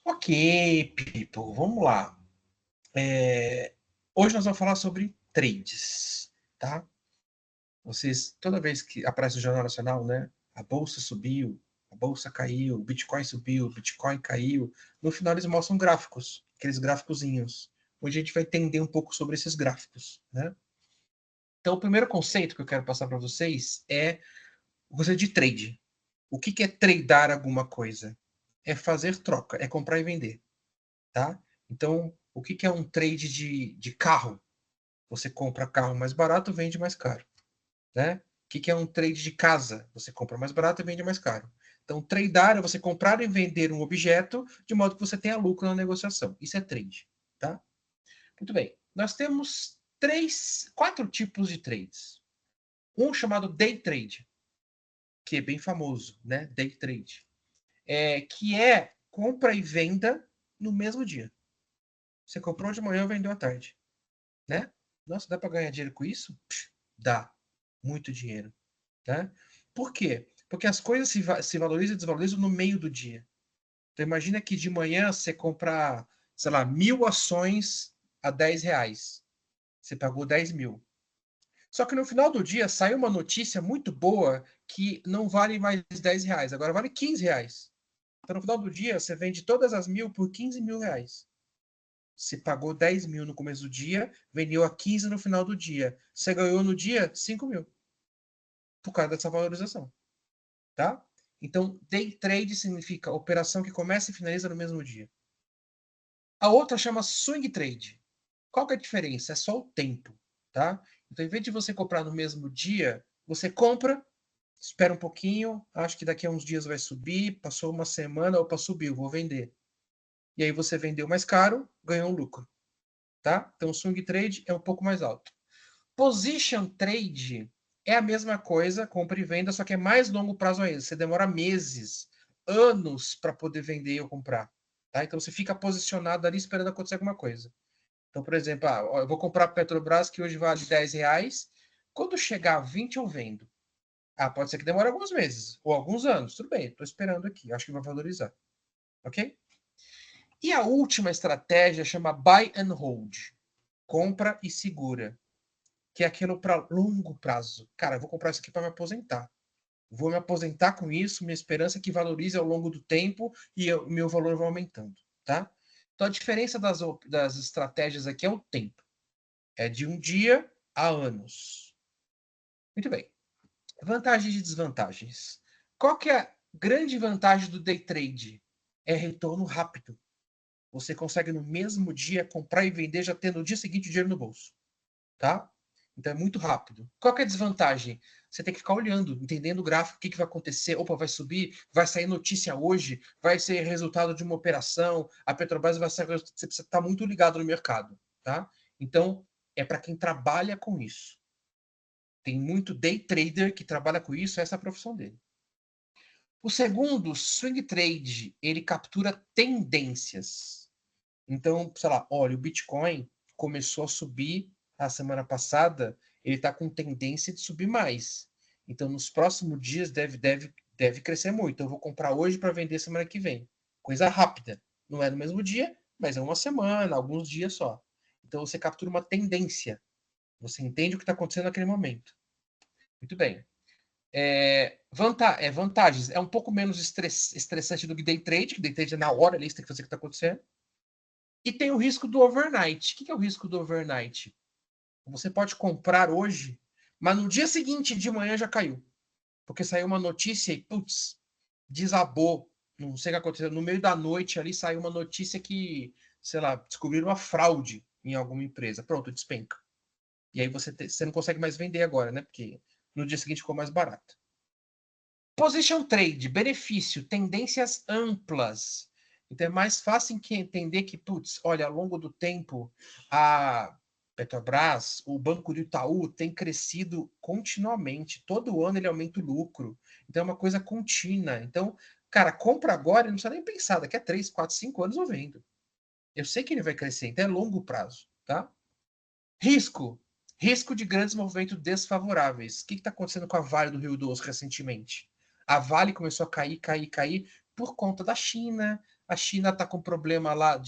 Ok, people, vamos lá. Hoje nós vamos falar sobre trades, tá? Vocês, toda vez que aparece no Jornal Nacional, né? A bolsa subiu, a bolsa caiu, o Bitcoin subiu, o Bitcoin caiu. No final eles mostram gráficos, aqueles gráficozinhos. Hoje a gente vai entender um pouco sobre esses gráficos, né? Então, o primeiro conceito que eu quero passar para vocês é o conceito de trade. O que é tradar alguma coisa? É fazer troca, é comprar e vender. Tá? Então, o que é um trade de carro? Você compra carro mais barato, vende mais caro. Né? O que é um trade de casa? Você compra mais barato e vende mais caro. Então, tradar é você comprar e vender um objeto de modo que você tenha lucro na negociação. Isso é trade. Tá? Muito bem. Nós temos quatro tipos de trades. Um chamado day trade, que é bem famoso, né? Day trade. Que é compra e venda no mesmo dia. Você comprou de manhã e vendeu à tarde. Né? Nossa, dá para ganhar dinheiro com isso? Dá. Muito dinheiro. Né? Por quê? Porque as coisas se valorizam e desvalorizam no meio do dia. Então imagina que de manhã você compra, sei lá, 1.000 ações a R$ 10. Você pagou 10.000. Só que no final do dia saiu uma notícia muito boa que não vale mais R$ 10, agora vale R$ 15. Então no final do dia você vende todas as 1.000 por R$ 15.000. Você pagou 10.000 no começo do dia, vendeu a 15 no final do dia. Você ganhou no dia 5.000 por causa dessa valorização, tá? Então, day trade significa operação que começa e finaliza no mesmo dia. A outra chama swing trade. Qual que é a diferença? É só o tempo, tá? Então, em vez de você comprar no mesmo dia, você compra, espera um pouquinho, acho que daqui a uns dias vai subir, passou uma semana, opa, subiu, vou vender. E aí você vendeu mais caro, ganhou um lucro, tá? Então, o swing trade é um pouco mais alto. Position trade é a mesma coisa, compra e venda, só que é mais longo prazo ainda. Você demora meses, anos para poder vender ou comprar. Tá? Então você fica posicionado ali esperando acontecer alguma coisa. Então, por exemplo, eu vou comprar a Petrobras, que hoje vale R$ 10. Quando chegar a 20, eu vendo. Pode ser que demore alguns meses ou alguns anos. Tudo bem, estou esperando aqui. Acho que vai valorizar. Ok? E a última estratégia chama buy and hold. Compra e segura, que é aquilo para longo prazo. Cara, eu vou comprar isso aqui para me aposentar. Vou me aposentar com isso, minha esperança é que valorize ao longo do tempo e o meu valor vai aumentando, tá? Então a diferença das estratégias aqui é o tempo. É de um dia a anos. Muito bem. Vantagens e desvantagens. Qual que é a grande vantagem do day trade? É retorno rápido. Você consegue no mesmo dia comprar e vender já tendo no dia seguinte o dinheiro no bolso, tá? Então é muito rápido. Qual que é a desvantagem? Você tem que ficar olhando, entendendo o gráfico, o que vai acontecer. Opa, vai subir, vai sair notícia hoje, vai ser resultado de uma operação, a Petrobras vai sair. Você precisa estar muito ligado no mercado, tá? Então, é para quem trabalha com isso. Tem muito day trader que trabalha com isso, essa é a profissão dele. O segundo, swing trade, ele captura tendências. Então, sei lá, olha, o Bitcoin começou a subir a semana passada, ele está com tendência de subir mais. Então, nos próximos dias deve crescer muito. Eu vou comprar hoje para vender semana que vem. Coisa rápida. Não é no mesmo dia, mas é uma semana, alguns dias só. Então, você captura uma tendência. Você entende o que está acontecendo naquele momento. Muito bem. Vantagens. É um pouco menos estressante do que day trade, que day trade é na hora ali, você tem que fazer o que está acontecendo. E tem o risco do overnight. O que é o risco do overnight? Você pode comprar hoje, mas no dia seguinte de manhã já caiu. Porque saiu uma notícia e, putz, desabou. Não sei o que aconteceu. No meio da noite ali saiu uma notícia que, sei lá, descobriram uma fraude em alguma empresa. Pronto, despenca. E aí você não consegue mais vender agora, né? Porque no dia seguinte ficou mais barato. Position trade, benefício, tendências amplas. Então é mais fácil que entender que, putz, olha, ao longo do tempo, a Petrobras, o Banco do Itaú tem crescido continuamente. Todo ano ele aumenta o lucro. Então é uma coisa contínua. Então, cara, compra agora e não precisa nem pensar. Daqui a 3, 4, 5 anos eu vendo. Eu sei que ele vai crescer, então é longo prazo, tá? Risco. Risco de grandes movimentos desfavoráveis. O que está acontecendo com a Vale do Rio Doce recentemente? A Vale começou a cair por conta da China. a China está com problema lá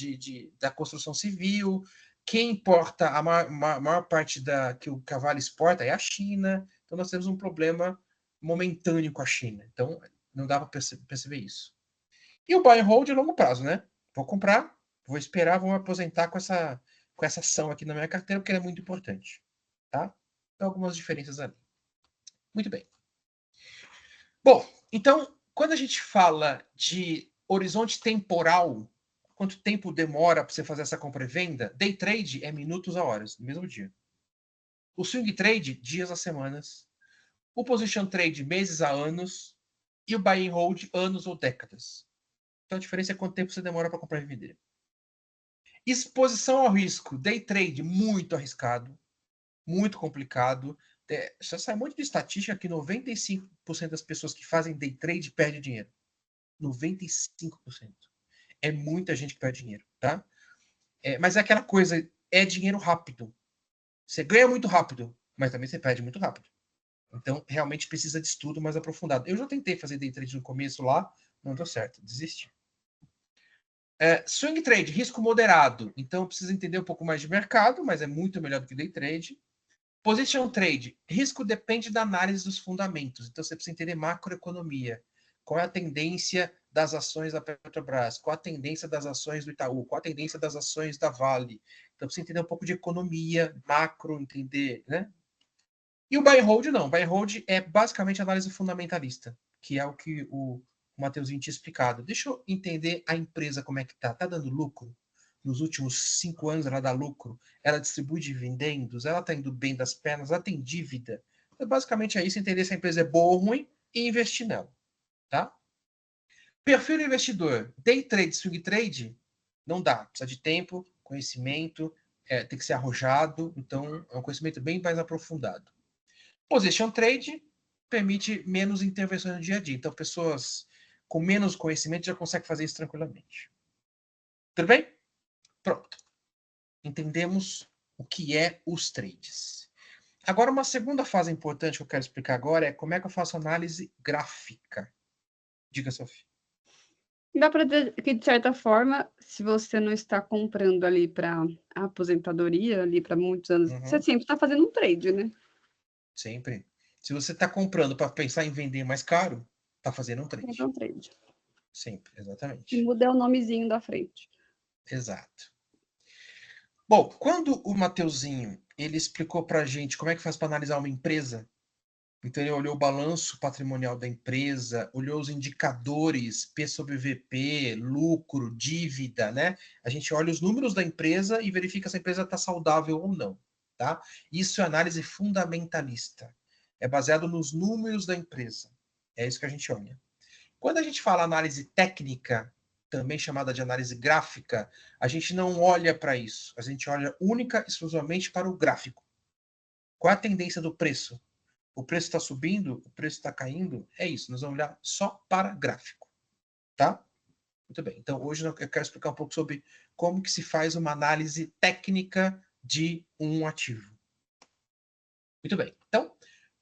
da construção civil, quem importa a maior parte que o cavalo exporta é a China, então nós temos um problema momentâneo com a China. Então, não dá para perceber isso. E o buy and hold de longo prazo, né? Vou comprar, vou esperar, vou me aposentar com essa ação aqui na minha carteira, porque ela é muito importante. Tá? Então, algumas diferenças ali. Muito bem. Bom, então, quando a gente fala de horizonte temporal, quanto tempo demora para você fazer essa compra e venda, day trade é minutos a horas, no mesmo dia. O swing trade, dias a semanas. O position trade, meses a anos. E o buy and hold, anos ou décadas. Então a diferença é quanto tempo você demora para comprar e vender. Exposição ao risco, day trade, muito arriscado, muito complicado. Já sai um monte de estatística que 95% das pessoas que fazem day trade perdem dinheiro. 95%. É muita gente que perde dinheiro, tá? Mas é aquela coisa, é dinheiro rápido. Você ganha muito rápido, mas também você perde muito rápido. Então, realmente precisa de estudo mais aprofundado. Eu já tentei fazer day trade no começo lá, não deu certo, desisti. Swing trade, risco moderado. Então, precisa entender um pouco mais de mercado, mas é muito melhor do que day trade. Position trade, risco depende da análise dos fundamentos. Então, você precisa entender macroeconomia. Qual é a tendência das ações da Petrobras? Qual a tendência das ações do Itaú? Qual a tendência das ações da Vale? Então, precisa entender um pouco de economia, macro, entender, né? E o buy and hold, não. Buy and hold é basicamente análise fundamentalista, que é o que o Mateuzinho tinha explicado. Deixa eu entender a empresa como é que tá. Tá dando lucro? Nos últimos 5 anos ela dá lucro? Ela distribui dividendos? Ela tá indo bem das pernas? Ela tem dívida? Então, basicamente é isso, entender se a empresa é boa ou ruim e investir nela, tá? Perfil do investidor. Day trade, swing trade? Não dá. Precisa de tempo, conhecimento, tem que ser arrojado. Então, é um conhecimento bem mais aprofundado. Position trade permite menos intervenções no dia a dia. Então, pessoas com menos conhecimento já conseguem fazer isso tranquilamente. Tudo bem? Pronto. Entendemos o que é os trades. Agora, uma segunda fase importante que eu quero explicar agora é como é que eu faço análise gráfica. Diga, Sofia. Dá para dizer que, de certa forma, se você não está comprando ali para a aposentadoria, ali para muitos anos, você sempre está fazendo um trade, né? Sempre. Se você está comprando para pensar em vender mais caro, está fazendo um Sempre é trade. um trade. Sempre, E exatamente. muda o nomezinho da frente. Exato. Bom, quando o Mateuzinho ele explicou para a gente como é que faz para analisar uma empresa, então ele olhou o balanço patrimonial da empresa, olhou os indicadores P sobre VP, lucro, dívida, né? A gente olha os números da empresa e verifica se a empresa está saudável ou não, tá? Isso é análise fundamentalista. É baseado nos números da empresa. É isso que a gente olha. Quando a gente fala análise técnica, também chamada de análise gráfica, a gente não olha para isso. A gente olha única e exclusivamente para o gráfico. Qual é a tendência do preço? O preço está subindo? O preço está caindo? É isso. Nós vamos olhar só para gráfico. Tá? Muito bem. Então, hoje eu quero explicar um pouco sobre como que se faz uma análise técnica de um ativo. Muito bem. Então,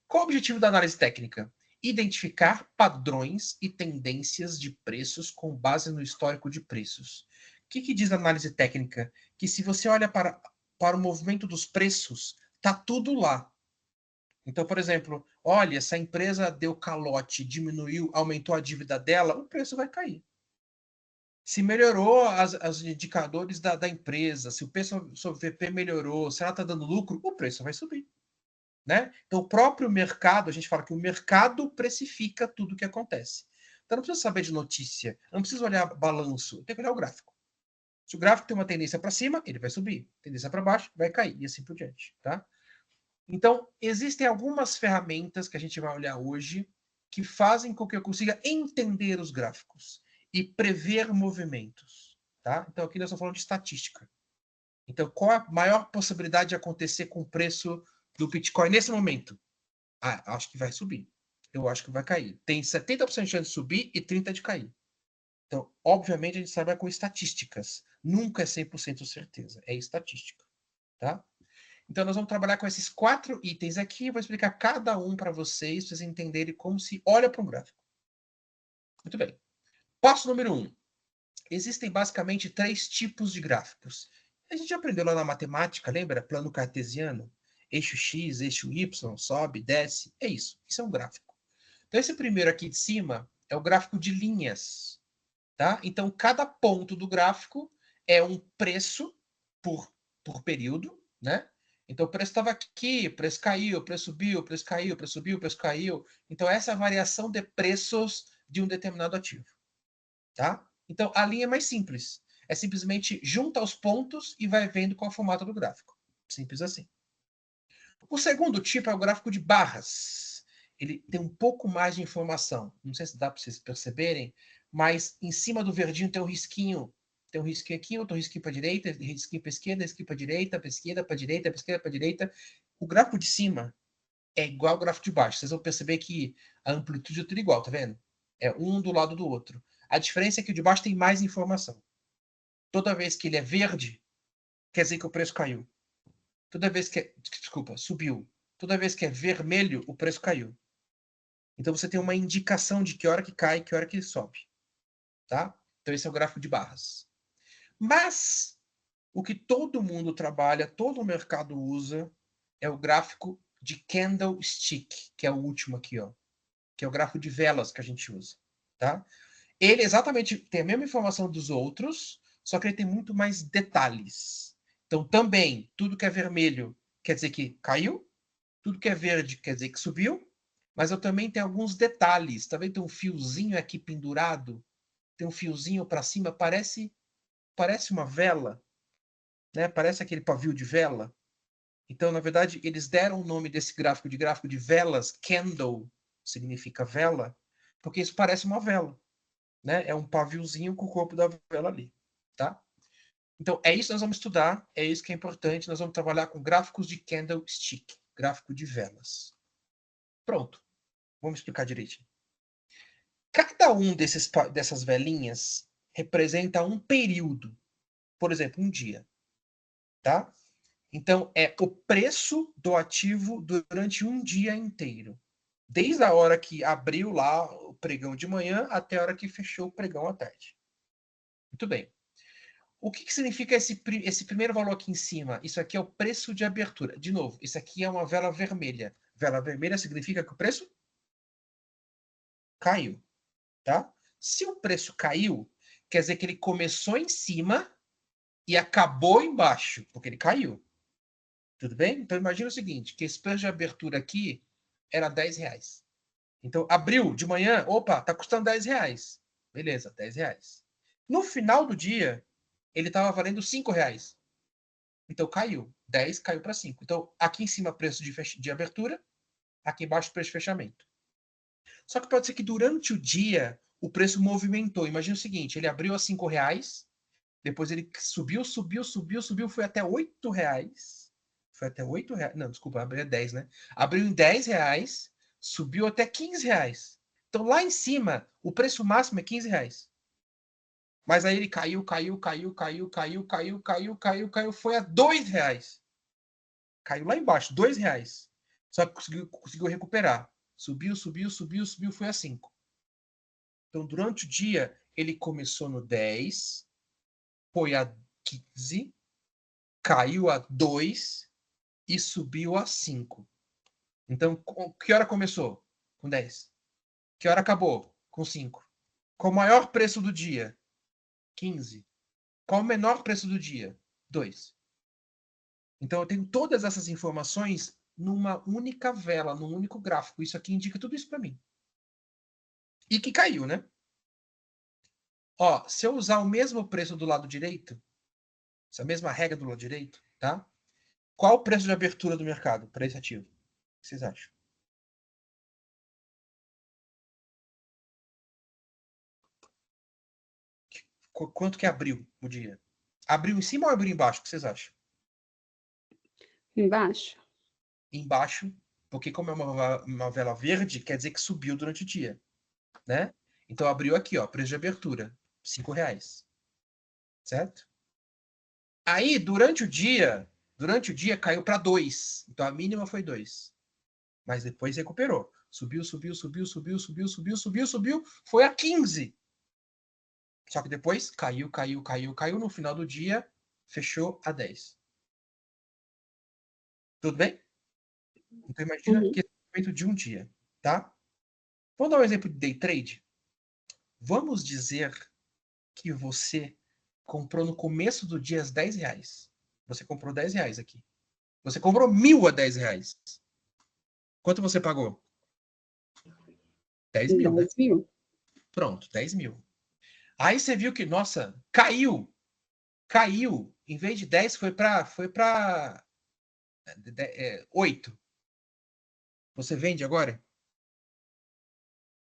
qual o objetivo da análise técnica? Identificar padrões e tendências de preços com base no histórico de preços. O que diz a análise técnica? Que se você olha para o movimento dos preços, está tudo lá. Então, por exemplo, olha, se a empresa deu calote, diminuiu, aumentou a dívida dela, o preço vai cair. Se melhorou os indicadores da empresa, se o preço sobre VP melhorou, se ela está dando lucro, o preço vai subir. Né? Então, o próprio mercado, a gente fala que o mercado precifica tudo o que acontece. Então, não precisa saber de notícia, não precisa olhar balanço, tem que olhar o gráfico. Se o gráfico tem uma tendência para cima, ele vai subir. Tendência para baixo, vai cair, e assim por diante. Tá? Então, existem algumas ferramentas que a gente vai olhar hoje que fazem com que eu consiga entender os gráficos e prever movimentos. Tá? Então, aqui nós estamos falando de estatística. Então, qual é a maior possibilidade de acontecer com o preço do Bitcoin nesse momento? Ah, acho que vai subir. Eu acho que vai cair. Tem 70% de chance de subir e 30% de cair. Então, obviamente, a gente trabalha com estatísticas. Nunca é 100% certeza. É estatística. Tá? Então, nós vamos trabalhar com esses 4 itens aqui. Eu vou explicar cada um para vocês entenderem como se olha para um gráfico. Muito bem. Passo número 1. existem basicamente 3 tipos de gráficos. A gente aprendeu lá na matemática, lembra? Plano cartesiano, eixo X, eixo Y, sobe, desce. É isso. Isso é um gráfico. Então, esse primeiro aqui de cima é o gráfico de linhas. Tá? Então, cada ponto do gráfico é um preço por período, né? Então, o preço estava aqui, o preço caiu, o preço subiu, o preço caiu, o preço subiu, o preço caiu. Então, essa é a variação de preços de um determinado ativo. Tá? Então, a linha é mais simples. É simplesmente junta os pontos e vai vendo qual é o formato do gráfico. Simples assim. O segundo tipo é o gráfico de barras. Ele tem um pouco mais de informação. Não sei se dá para vocês perceberem, mas em cima do verdinho tem um risquinho. Tem um risquinho aqui, outro risquinho para a direita, risquinho para a esquerda, risquinho para a direita, para a esquerda, para a direita, para a esquerda, para a direita. O gráfico de cima é igual ao gráfico de baixo. Vocês vão perceber que a amplitude é tudo igual, tá vendo? É um do lado do outro. A diferença é que o de baixo tem mais informação. Toda vez que ele é verde, quer dizer que o preço caiu. Toda vez que desculpa, subiu. Toda vez que é vermelho, o preço caiu. Então você tem uma indicação de que hora que cai e que hora que sobe. Tá? Então esse é o gráfico de barras. Mas o que todo mundo trabalha, todo o mercado usa, é o gráfico de candlestick, que é o último aqui, ó, que é o gráfico de velas que a gente usa, tá? Ele exatamente tem a mesma informação dos outros, só que ele tem muito mais detalhes. Então também, tudo que é vermelho quer dizer que caiu, tudo que é verde quer dizer que subiu, mas eu também tenho alguns detalhes. Tá vendo? Tem um fiozinho aqui pendurado, tem um fiozinho para cima, parece uma vela, né? Parece aquele pavio de vela. Então, na verdade, eles deram o nome desse gráfico de velas, candle, significa vela, porque isso parece uma vela, né? É um paviozinho com o corpo da vela ali, tá? Então, é isso que nós vamos estudar, é isso que é importante. Nós vamos trabalhar com gráficos de candlestick, gráfico de velas. Pronto. Vamos explicar direitinho. Cada um dessas velinhas representa um período. Por exemplo, um dia. Tá? Então, é o preço do ativo durante um dia inteiro. Desde a hora que abriu lá o pregão de manhã até a hora que fechou o pregão à tarde. Muito bem. O que significa esse primeiro valor aqui em cima? Isso aqui é o preço de abertura. De novo, isso aqui é uma vela vermelha. Vela vermelha significa que o preço caiu. Tá? Se o preço caiu, quer dizer que ele começou em cima e acabou embaixo, porque ele caiu. Tudo bem? Então imagina o seguinte, que esse preço de abertura aqui era R$10. Então abriu de manhã, opa, tá custando R$10. Beleza, R$10. No final do dia, ele estava valendo R$5. Então caiu. 10 caiu para 5. Então aqui em cima preço de abertura, aqui embaixo preço de fechamento. Só que pode ser que durante o dia o preço movimentou. Imagina o seguinte, ele abriu a R$5, depois ele subiu, foi até R$8. Foi até R$8. Não, desculpa, abriu a 10, né? Abriu em R$10, subiu até R$15. Então lá em cima, o preço máximo é R$15. Mas aí ele caiu, foi a R$2. Caiu lá embaixo, R$2. Só que conseguiu recuperar. Subiu, foi a 5. Então, durante o dia, ele começou no 10, foi a 15, caiu a 2 e subiu a 5. Então, que hora começou? Com 10. Que hora acabou? Com 5. Qual o maior preço do dia? 15. Qual o menor preço do dia? 2. Então, eu tenho todas essas informações numa única vela, num único gráfico. Isso aqui indica tudo isso para mim. E que caiu, né? Ó, se eu usar o mesmo preço do lado direito, essa mesma regra do lado direito, tá? Qual o preço de abertura do mercado para esse ativo? O que vocês acham? Quanto que abriu o dia? Abriu em cima ou abriu embaixo? O que vocês acham? Embaixo. Embaixo, porque como é uma vela verde, quer dizer que subiu durante o dia, né? Então abriu aqui, ó, preço de abertura, R$5, certo? Aí, durante o dia caiu para 2. Então a mínima foi 2. Mas depois recuperou. Subiu, foi a 15. Só que depois caiu. No final do dia, fechou a 10. Tudo bem? Então imagina que é feito de um dia, tá? Vamos dar um exemplo de day trade? Vamos dizer que você comprou no começo do dia as R$10. Você comprou R$10 aqui. Você comprou 1.000 a R$10. Quanto você pagou? 10 mil, né? 10 mil. Pronto, 10 mil. Aí você viu que, nossa, caiu. Caiu. Em vez de 10, foi para 8. Você vende agora?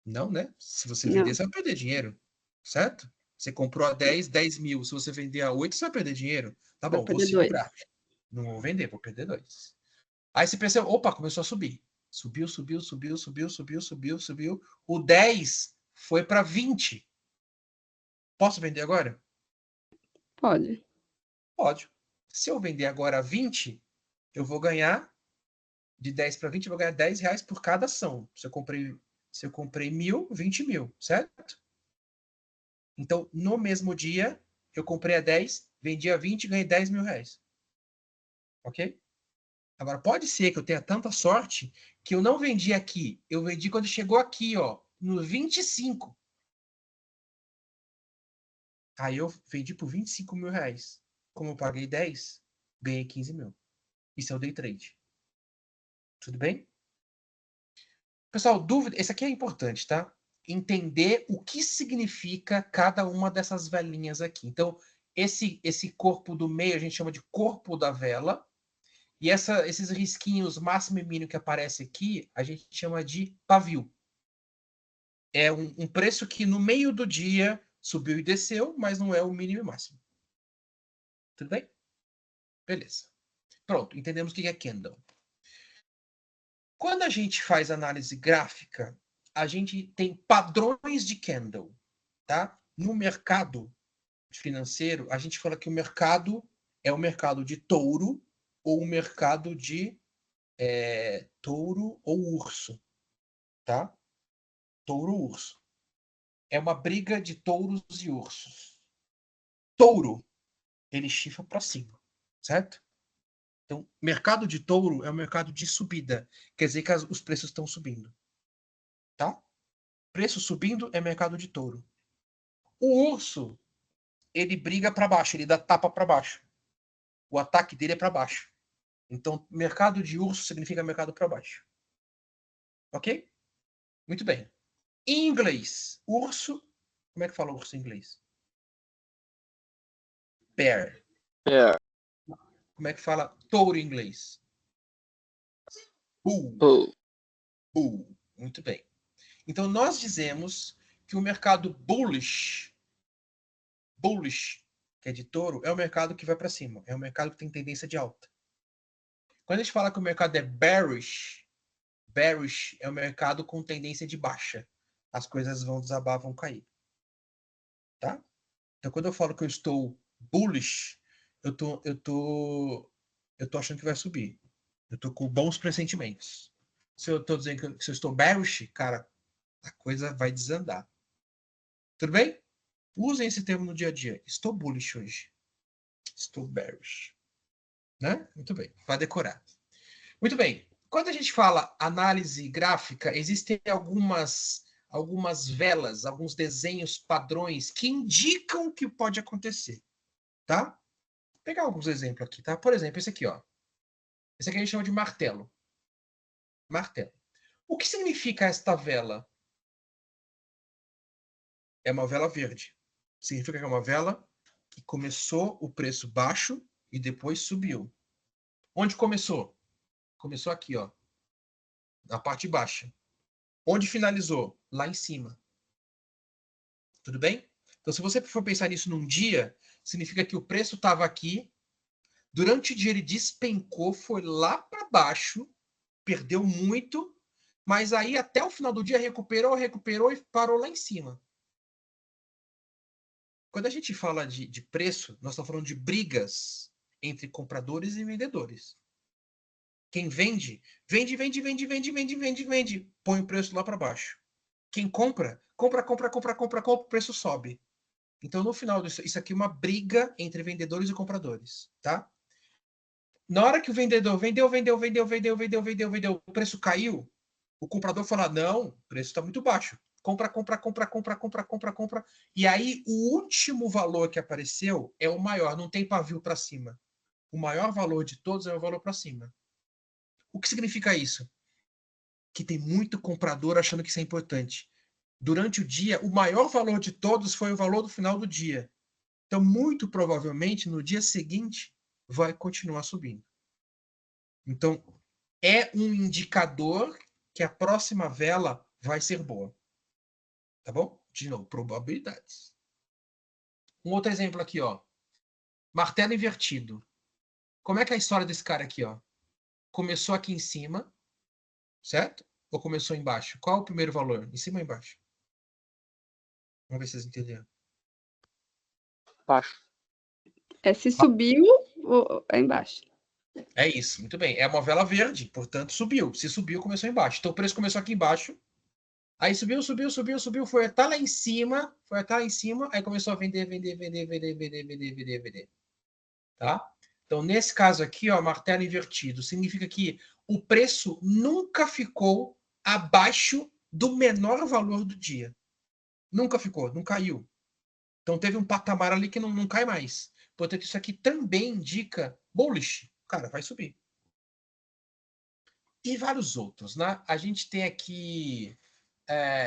Não, né? Se você vender, Não, você vai perder dinheiro. Certo? Você comprou a 10 mil. Se você vender a 8, você vai perder dinheiro. Tá vai bom, vou perder 2. segurar. Não vou vender, vou perder 2. Aí você pensa, opa, começou a subir. Subiu. O 10 foi para 20. Posso vender agora? Pode. Pode. Se eu vender agora 20, eu vou ganhar de 10 para 20, eu vou ganhar R$10 por cada ação. Se eu comprei 1.000, 20 mil, certo? Então, no mesmo dia, eu comprei a 10, vendi a 20 e ganhei R$10.000. Ok? Agora, pode ser que eu tenha tanta sorte que eu não vendi aqui. Eu vendi quando chegou aqui, ó, no 25. Aí eu vendi por R$25.000. Como eu paguei 10, ganhei 15 mil. Isso é o day trade. Tudo bem? Pessoal, dúvida, esse aqui é importante, tá? Entender o que significa cada uma dessas velinhas aqui. Então, esse corpo do meio a gente chama de corpo da vela. E esses risquinhos máximo e mínimo que aparece aqui, a gente chama de pavio. É um preço que no meio do dia subiu e desceu, mas não é o mínimo e máximo. Tudo bem? Beleza. Pronto, entendemos o que é candle. Quando a gente faz análise gráfica, a gente tem padrões de candle, tá? No mercado financeiro, a gente fala que o mercado é o mercado de touro ou o mercado de touro ou urso, tá? Touro ou urso. É uma briga de touros e ursos. Touro, ele chifra para cima, certo? Então, mercado de touro é um mercado de subida. Quer dizer que os preços estão subindo, tá? Preço subindo é mercado de touro. O urso, ele briga para baixo, ele dá tapa para baixo. O ataque dele é para baixo. Então, mercado de urso significa mercado para baixo. Ok? Muito bem. Em inglês, urso. Como é que fala urso em inglês? Bear. É. Como é que fala touro em inglês? Bull. Bull. Bull. Muito bem. Então, nós dizemos que o mercado bullish, que é de touro, é o mercado que vai para cima. É o mercado que tem tendência de alta. Quando a gente fala que o mercado é bearish é o mercado com tendência de baixa. As coisas vão desabar, vão cair. Tá? Então, quando eu falo que eu estou bullish, eu tô achando que vai subir. Eu tô com bons pressentimentos. Se eu tô dizendo que se eu estou bearish, cara, a coisa vai desandar. Tudo bem? Usem esse termo no dia a dia. Estou bullish hoje. Estou bearish. Né? Muito bem. Vai decorar. Muito bem. Quando a gente fala análise gráfica, existem algumas velas, alguns desenhos padrões que indicam o que pode acontecer. Tá? Vou pegar alguns exemplos aqui, tá? Por exemplo, esse aqui, ó. Esse aqui a gente chama de martelo. Martelo. O que significa esta vela? É uma vela verde. Significa que é uma vela que começou o preço baixo e depois subiu. Onde começou? Começou aqui, ó, na parte baixa. Onde finalizou? Lá em cima. Tudo bem? Então, se você for pensar nisso num dia, significa que o preço estava aqui, durante o dia ele despencou, foi lá para baixo, perdeu muito, mas aí até o final do dia recuperou e parou lá em cima. Quando a gente fala de preço, nós estamos falando de brigas entre compradores e vendedores. Quem vende, vende, põe o preço lá para baixo. Quem compra, compra, o preço sobe. Então, no final disso, isso aqui é uma briga entre vendedores e compradores, tá? Na hora que o vendedor vendeu, o preço caiu, o comprador fala, não, o preço está muito baixo. Compra. E aí, o último valor que apareceu é o maior, não tem pavio para cima. O maior valor de todos é o valor para cima. O que significa isso? Que tem muito comprador achando que isso é importante. Durante o dia, o maior valor de todos foi o valor do final do dia. Então, muito provavelmente, no dia seguinte, vai continuar subindo. Então, é um indicador que a próxima vela vai ser boa. Tá bom? De novo, probabilidades. Um outro exemplo aqui, ó. Martelo invertido. Como é que é a história desse cara aqui, ó? Começou aqui em cima, certo? Ou começou embaixo? Qual é o primeiro valor? Em cima ou embaixo? Vamos ver se vocês entenderam. Baixo. É se subiu ou é embaixo. É isso, muito bem. É uma vela verde, portanto subiu. Se subiu, começou embaixo. Então o preço começou aqui embaixo. Aí subiu, foi até lá em cima, aí começou a vender. Tá? Então, nesse caso aqui, ó, martelo invertido, significa que o preço nunca ficou abaixo do menor valor do dia. Nunca ficou, não caiu. Então teve um patamar ali que não cai mais. Portanto, isso aqui também indica bullish. Cara, vai subir. E vários outros, né? A gente tem aqui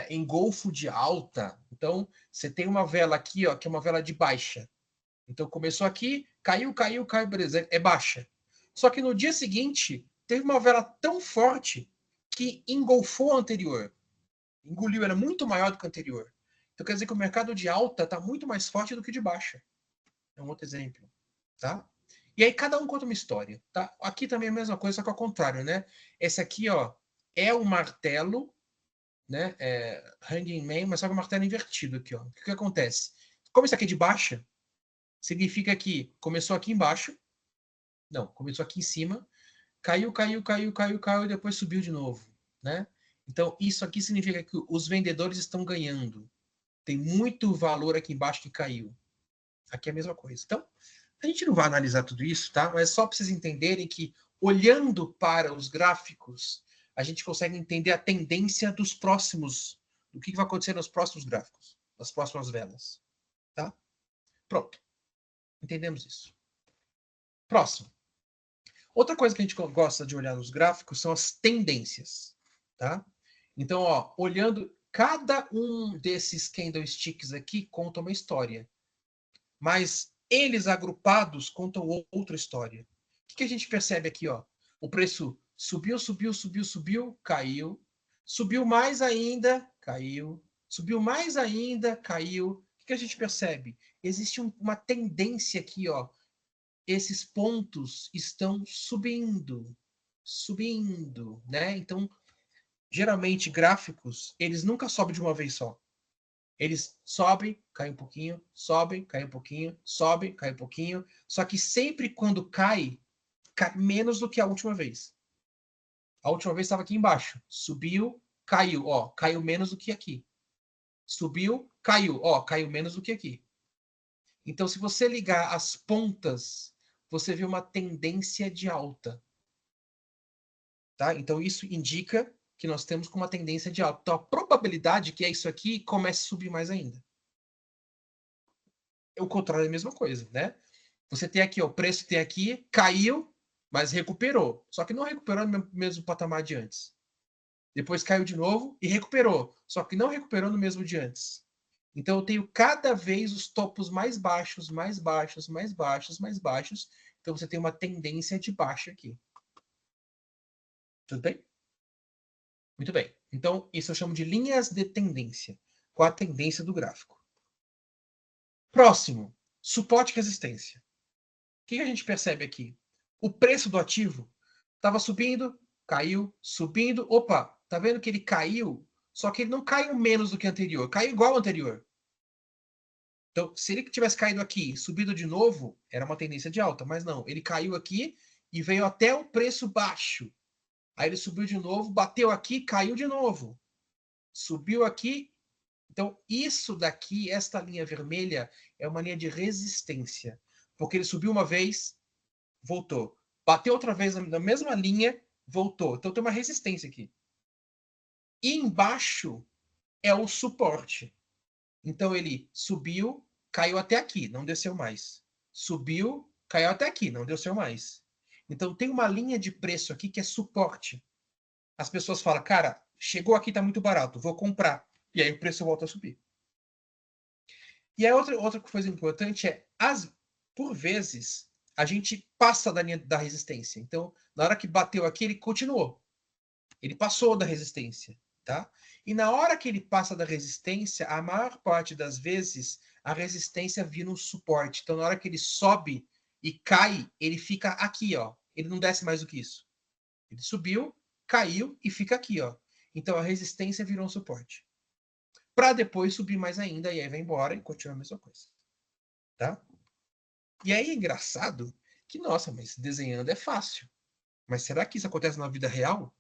engolfo de alta. Então, você tem uma vela aqui, ó, que é uma vela de baixa. Então, começou aqui, caiu, beleza, é baixa. Só que no dia seguinte, teve uma vela tão forte que engolfou a anterior. Engoliu, era muito maior do que a anterior. Então, quer dizer que o mercado de alta está muito mais forte do que de baixa. É um outro exemplo, tá? E aí cada um conta uma história, tá? Aqui também é a mesma coisa, só que ao contrário, né? Esse aqui, ó, é o martelo, né? Hanging Man, mas só que o martelo invertido aqui, ó. O que acontece? Como isso aqui é de baixa, significa que começou aqui embaixo, não, começou aqui em cima, caiu, e depois subiu de novo, né? Então, isso aqui significa que os vendedores estão ganhando. Tem muito valor aqui embaixo que caiu. Aqui é a mesma coisa. Então, a gente não vai analisar tudo isso, tá? Mas só para vocês entenderem que, olhando para os gráficos, a gente consegue entender a tendência dos próximos, do que vai acontecer nos próximos gráficos, nas próximas velas, tá? Pronto. Entendemos isso. Próximo. Outra coisa que a gente gosta de olhar nos gráficos são as tendências, tá? Então, ó, olhando cada um desses candlesticks aqui conta uma história. Mas eles agrupados contam outra história. O que a gente percebe aqui, ó? O preço subiu, caiu. Subiu mais ainda, caiu. Subiu mais ainda, caiu. O que a gente percebe? Existe uma tendência aqui, ó. Esses pontos estão subindo, né? Então, geralmente gráficos, eles nunca sobem de uma vez só. Eles sobem, caem um pouquinho, sobem, caem um pouquinho, sobem, caem um pouquinho. Só que sempre quando cai menos do que a última vez. A última vez estava aqui embaixo. Subiu, caiu, ó, caiu menos do que aqui. Subiu, caiu, ó, caiu menos do que aqui. Então, se você ligar as pontas, você vê uma tendência de alta. Tá? Então, isso indica que nós temos uma tendência de alta. Então, a probabilidade que é isso aqui comece a subir mais ainda. O contrário é a mesma coisa, né? Você tem aqui, ó, o preço tem aqui, caiu, mas recuperou. Só que não recuperou no mesmo patamar de antes. Depois caiu de novo e recuperou. Só que não recuperou no mesmo de antes. Então eu tenho cada vez os topos mais baixos, mais baixos, mais baixos, mais baixos. Então você tem uma tendência de baixa aqui. Tudo bem? Muito bem. Então isso eu chamo de linhas de tendência. Qual a tendência do gráfico? Próximo, suporte e resistência. O que a gente percebe aqui? O preço do ativo estava subindo, caiu, subindo. Opa, tá vendo que ele caiu? Só que ele não caiu menos do que o anterior, caiu igual ao anterior. Então, se ele tivesse caído aqui, subido de novo, era uma tendência de alta, mas não, ele caiu aqui e veio até o preço baixo. Aí ele subiu de novo, bateu aqui, caiu de novo. Subiu aqui, Então, isso daqui, esta linha vermelha, é uma linha de resistência. Porque ele subiu uma vez, voltou. Bateu outra vez na mesma linha, voltou. Então, tem uma resistência aqui. E embaixo é o suporte. Então, ele subiu, caiu até aqui, não desceu mais. Subiu, caiu até aqui, não desceu mais. Então, tem uma linha de preço aqui que é suporte. As pessoas falam, cara, chegou aqui, tá muito barato, vou comprar. E aí o preço volta a subir. E a outra coisa importante é, por vezes, a gente passa da linha da resistência. Então, na hora que bateu aqui, ele continuou. Ele passou da resistência, tá? E na hora que ele passa da resistência, a maior parte das vezes, a resistência vira um suporte. Então, na hora que ele sobe e cai, ele fica aqui, ó. Ele não desce mais do que isso. Ele subiu, caiu e fica aqui, ó. Então, a resistência virou um suporte. Para depois subir mais ainda, e aí vai embora e continua a mesma coisa. Tá? E aí é engraçado que, nossa, mas desenhando é fácil. Mas será que isso acontece na vida real?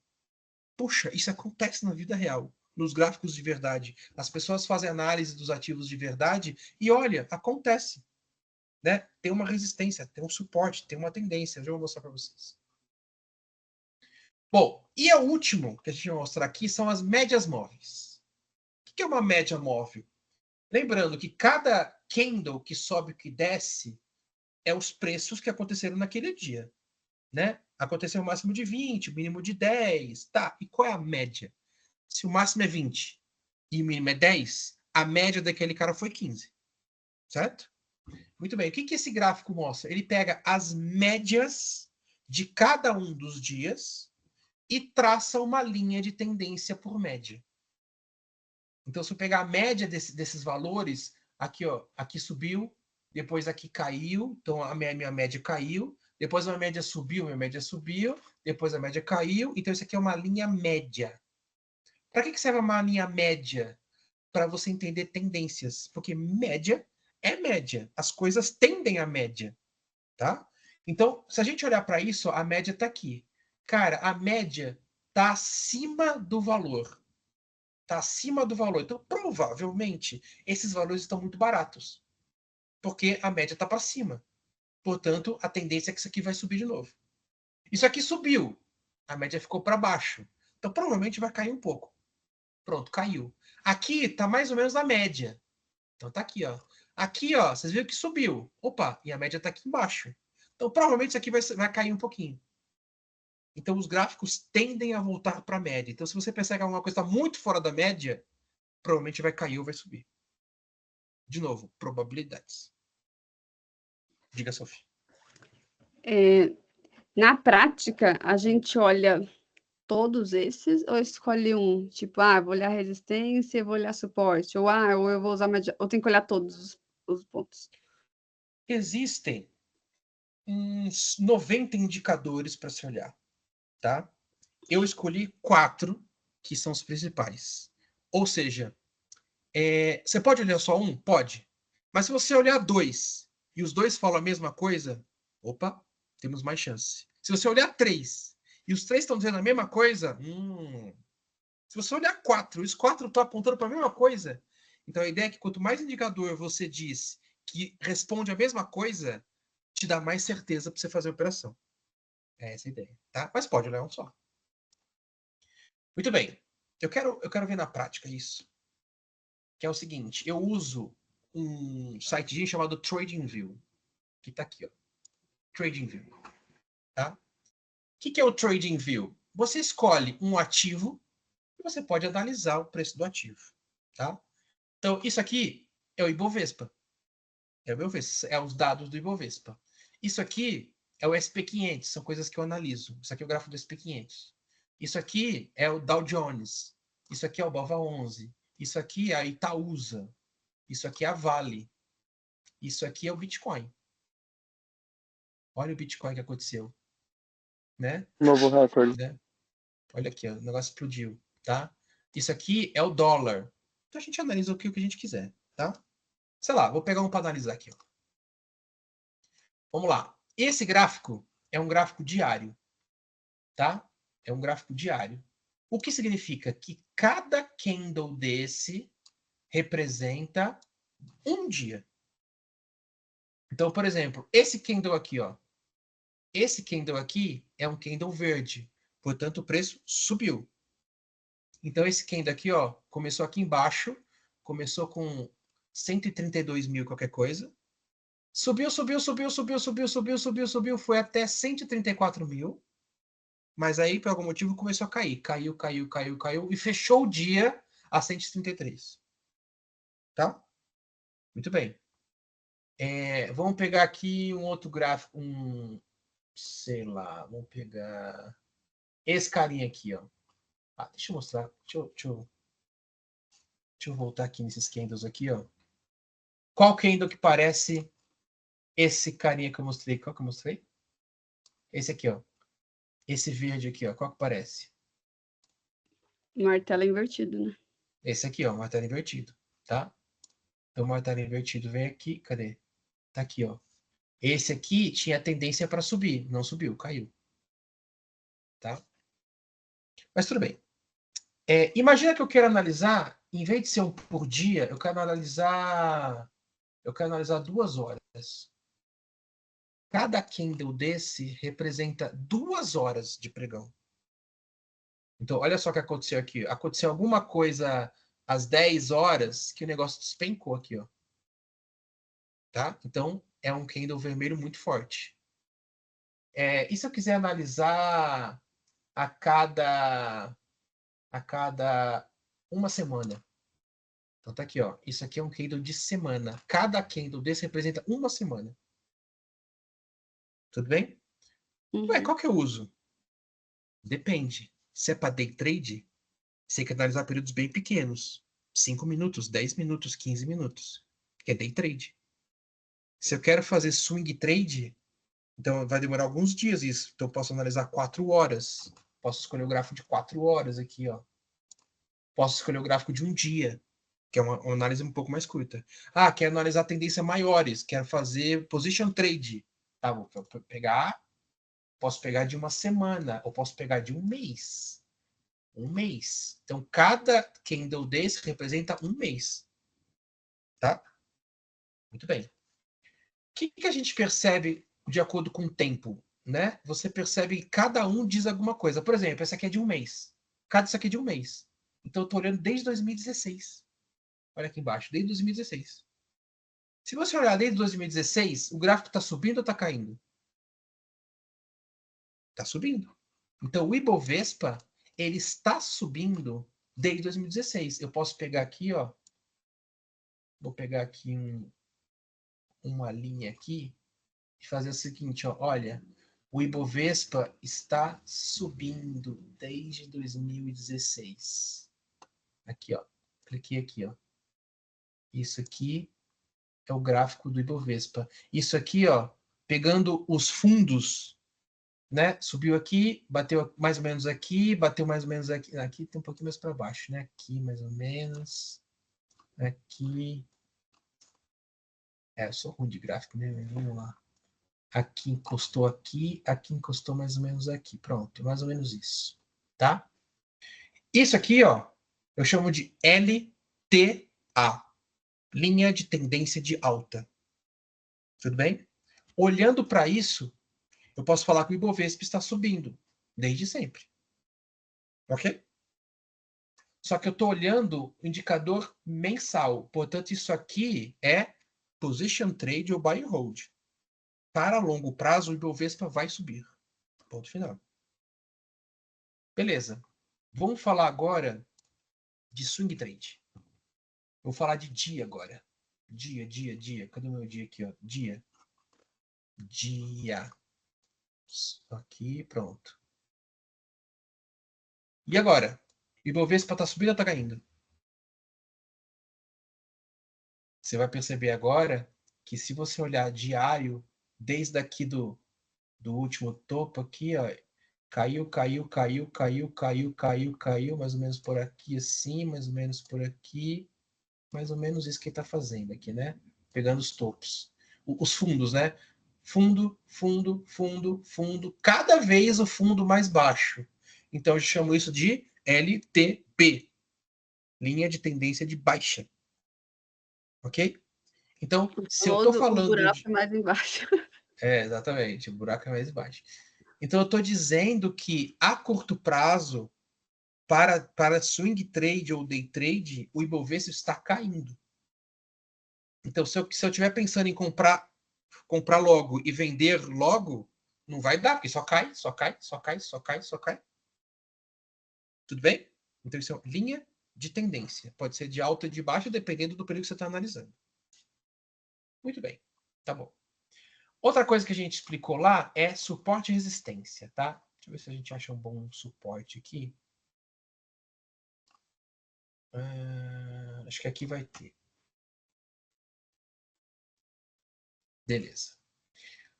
Puxa, isso acontece na vida real, nos gráficos de verdade. As pessoas fazem análise dos ativos de verdade e olha, acontece. Né? Tem uma resistência, tem um suporte, tem uma tendência. Eu já vou mostrar para vocês. Bom, e o último que a gente vai mostrar aqui são as médias móveis. O que é uma média móvel? Lembrando que cada candle que sobe e que desce é os preços que aconteceram naquele dia. Né? Aconteceu o máximo de 20, o mínimo de 10. Tá, e qual é a média? Se o máximo é 20 e o mínimo é 10, a média daquele cara foi 15. Certo? Muito bem. O que esse gráfico mostra? Ele pega as médias de cada um dos dias e traça uma linha de tendência por média. Então, se eu pegar a média desses valores, aqui, ó, aqui subiu, depois aqui caiu, então a minha média caiu, depois a média subiu, depois a média caiu, então isso aqui é uma linha média. Para que serve uma linha média? Para você entender tendências, porque média é média, as coisas tendem à média, tá? Então, se a gente olhar para isso, a média está aqui. Cara, a média está acima do valor. Está acima do valor. Então, provavelmente, esses valores estão muito baratos. Porque a média está para cima. Portanto, a tendência é que isso aqui vai subir de novo. Isso aqui subiu. A média ficou para baixo. Então, provavelmente vai cair um pouco. Pronto, caiu. Aqui está mais ou menos na média. Então, está aqui, ó. Aqui, ó, vocês viram que subiu. Opa, e a média está aqui embaixo. Então, provavelmente isso aqui vai cair um pouquinho. Então, os gráficos tendem a voltar para a média. Então, se você pensar que alguma coisa está muito fora da média, provavelmente vai cair ou vai subir. De novo, probabilidades. Diga, Sofia. Na prática, a gente olha todos esses ou escolhe um? Tipo, vou olhar resistência, vou olhar suporte. Ou eu vou usar média. Ou tem que olhar todos os pontos? Existem uns 90 indicadores para se olhar, tá? Eu escolhi 4 que são os principais. Ou seja, você pode olhar só um? Pode. Mas se você olhar 2 e os 2 falam a mesma coisa, opa, temos mais chance. Se você olhar 3 e os 3 estão dizendo a mesma coisa, se você olhar 4 e os 4 estão apontando para a mesma coisa, então a ideia é que quanto mais indicador você diz que responde a mesma coisa, te dá mais certeza para você fazer a operação. É essa a ideia, tá? Mas pode olhar um só. Muito bem. Eu quero ver na prática isso. Que é o seguinte, eu uso um site chamado TradingView, que está aqui, ó. TradingView, tá? O que é o TradingView? Você escolhe um ativo e você pode analisar o preço do ativo, tá? Então, isso aqui é o Ibovespa. É o Ibovespa, é os dados do Ibovespa. Isso aqui é o SP500, são coisas que eu analiso. Isso aqui é o gráfico do SP500. Isso aqui é o Dow Jones. Isso aqui é o BOVA11. Isso aqui é a Itaúsa. Isso aqui é a Vale. Isso aqui é o Bitcoin. Olha o Bitcoin que aconteceu. Né? Novo recorde. Né? Olha aqui, ó, o negócio explodiu. Tá? Isso aqui é o dólar. Então a gente analisa o que a gente quiser. Tá? Sei lá, vou pegar um para analisar aqui. Ó. Vamos lá. Esse gráfico é um gráfico diário. Tá? É um gráfico diário. O que significa que cada candle desse representa um dia. Então, por exemplo, esse candle aqui, ó. Esse candle aqui é um candle verde. Portanto, o preço subiu. Então, esse candle aqui, ó, começou aqui embaixo. Começou com 132 mil qualquer coisa. Subiu, foi até 134 mil. Mas aí, por algum motivo, começou a cair. Caiu e fechou o dia a 133. Tá? Muito bem. Vamos pegar aqui um outro gráfico, sei lá, vamos pegar esse carinha aqui, ó. Deixa eu mostrar, deixa eu voltar aqui nesses candles aqui, ó. Qual candle que parece esse carinha que eu mostrei? Qual que eu mostrei? Esse aqui, ó. Esse verde aqui, ó. Qual que parece? Martelo invertido, né? Esse aqui, ó, martelo invertido, tá? Então, o martelo invertido vem aqui, cadê? Tá aqui, ó. Esse aqui tinha tendência para subir, não subiu, caiu. Tá? Mas tudo bem. Imagina que eu quero analisar, em vez de ser um por dia, eu quero analisar 2 horas. Cada candle desse representa 2 horas de pregão. Então, olha só o que aconteceu aqui. Aconteceu alguma coisa às 10 horas que o negócio despencou aqui, ó. Tá? Então, é um candle vermelho muito forte. E se eu quiser analisar a cada uma semana? Então tá aqui, ó. Isso aqui é um candle de semana. Cada candle desse representa uma semana. Tudo bem? Ué, qual que eu uso? Depende. Se é para day trade, você tem que analisar períodos bem pequenos. 5 minutos, 10 minutos, 15 minutos. Que é day trade. Se eu quero fazer swing trade, então vai demorar alguns dias isso. Então eu posso analisar 4 horas. Posso escolher o gráfico de 4 horas aqui, ó. Posso escolher o gráfico de um dia, que é uma análise um pouco mais curta. Quero analisar tendências maiores, quero fazer position trade. Tá, vou pegar, posso pegar de uma semana, ou posso pegar de um mês. Um mês. Então, cada candle desse representa um mês. Tá? Muito bem. O que a gente percebe de acordo com o tempo? Né? Você percebe que cada um diz alguma coisa. Por exemplo, essa aqui é de um mês. Cada isso aqui é de um mês. Então, eu estou olhando desde 2016. Olha aqui embaixo, desde 2016. Se você olhar desde 2016, o gráfico está subindo ou está caindo? Está subindo. Então, o Ibovespa, ele está subindo desde 2016. Eu posso pegar aqui, ó. Vou pegar aqui uma linha aqui e fazer o seguinte, ó. Olha, o Ibovespa está subindo desde 2016. Aqui, ó. Cliquei aqui, ó. Isso aqui é o gráfico do Ibovespa. Isso aqui, ó, pegando os fundos, né? Subiu aqui, bateu mais ou menos aqui, bateu mais ou menos aqui. Aqui tem um pouquinho mais para baixo, né? Aqui mais ou menos. Aqui. Eu sou ruim de gráfico, né? Vamos lá. Aqui encostou mais ou menos aqui. Pronto, mais ou menos isso. Tá? Isso aqui, ó, eu chamo de LTA, linha de tendência de alta. Tudo bem? Olhando para isso, eu posso falar que o Ibovespa está subindo, desde sempre. Ok? Só que eu estou olhando o indicador mensal. Portanto, isso aqui é position trade ou buy and hold. Para longo prazo, o Ibovespa vai subir. Ponto final. Beleza. Vamos falar agora de swing trade. Vou falar de dia agora. Dia. Cadê o meu dia aqui? Ó? Dia. Aqui, pronto. E agora? O Ibovespa está subindo ou está caindo? Você vai perceber agora que se você olhar diário, desde aqui do último topo aqui, ó, caiu, mais ou menos por aqui assim, mais ou menos por aqui, mais ou menos isso que ele está fazendo aqui, né? Pegando os topos. Os fundos, né? Fundo, cada vez o fundo mais baixo. Então eu chamo isso de LTP, linha de tendência de baixa. Ok? Então, O se eu estou famoso, o falando buraco de... é mais embaixo. exatamente, o buraco é mais baixo. Então, eu estou dizendo que a curto prazo, para swing trade ou day trade, o Ibovespa está caindo. Então, se eu estiver pensando em comprar logo e vender logo, não vai dar, porque só cai, só cai, só cai, só cai, só cai. Tudo bem? Então, isso é uma linha de tendência. Pode ser de alta e de baixa, dependendo do período que você está analisando. Muito bem. Tá bom. Outra coisa que a gente explicou lá é suporte e resistência, tá? Deixa eu ver se a gente acha um bom suporte aqui. Acho que aqui vai ter. Beleza.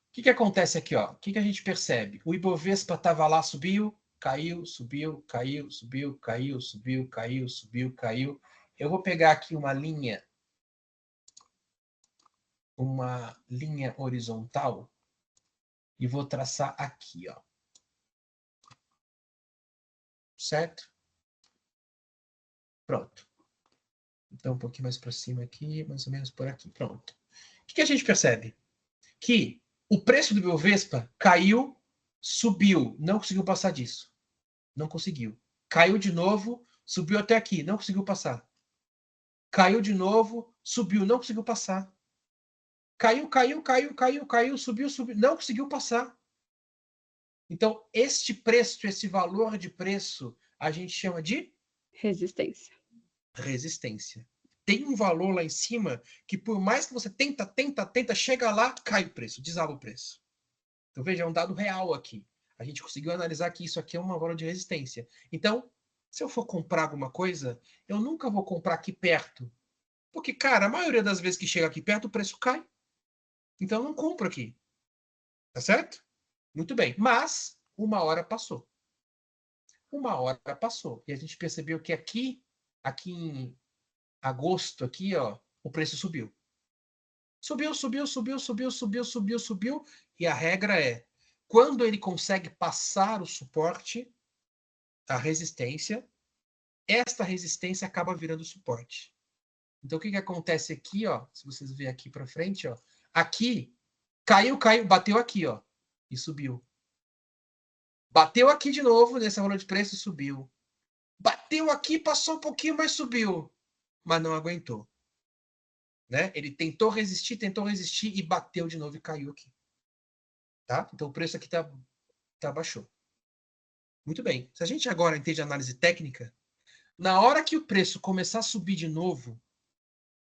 O que acontece aqui, ó? O que a gente percebe? O Ibovespa estava lá, subiu, caiu, subiu, caiu, subiu, caiu, subiu, caiu, subiu, caiu. Eu vou pegar aqui uma linha horizontal e vou traçar aqui, ó. Certo? Pronto. Então, um pouquinho mais para cima aqui, mais ou menos por aqui. Pronto. O que a gente percebe? Que o preço do Ibovespa caiu, subiu, não conseguiu passar disso. Não conseguiu. Caiu de novo, subiu até aqui, não conseguiu passar. Caiu de novo, subiu, não conseguiu passar. Caiu, caiu, caiu, caiu, caiu, subiu, subiu, não conseguiu passar. Então, este preço, esse valor de preço, a gente chama de Resistência. resistência. Tem um valor lá em cima que, por mais que você tenta, chega lá, cai o preço, desaba o preço. Então, veja, é um dado real aqui. A gente conseguiu analisar que isso aqui é uma valor de resistência. Então, se eu for comprar alguma coisa, eu nunca vou comprar aqui perto. Porque, cara, a maioria das vezes que chega aqui perto, o preço cai. Então, eu não compro aqui. Tá certo? Muito bem. Mas, uma hora passou. Uma hora passou. E a gente percebeu que aqui em agosto, aqui, ó, o preço subiu. Subiu, subiu, subiu, subiu, subiu, subiu, subiu. E a regra é, quando ele consegue passar o suporte, a resistência, esta resistência acaba virando suporte. Então, o que acontece aqui, ó? Se vocês verem aqui para frente, ó. Aqui, caiu, bateu aqui, ó. E subiu. Bateu aqui de novo, nesse valor de preço, subiu. Bateu aqui, passou um pouquinho, mas subiu. Mas não aguentou. Né? Ele tentou resistir e bateu de novo e caiu aqui. Tá? Então o preço aqui tá baixou. Muito bem. Se a gente agora entende análise técnica, na hora que o preço começar a subir de novo,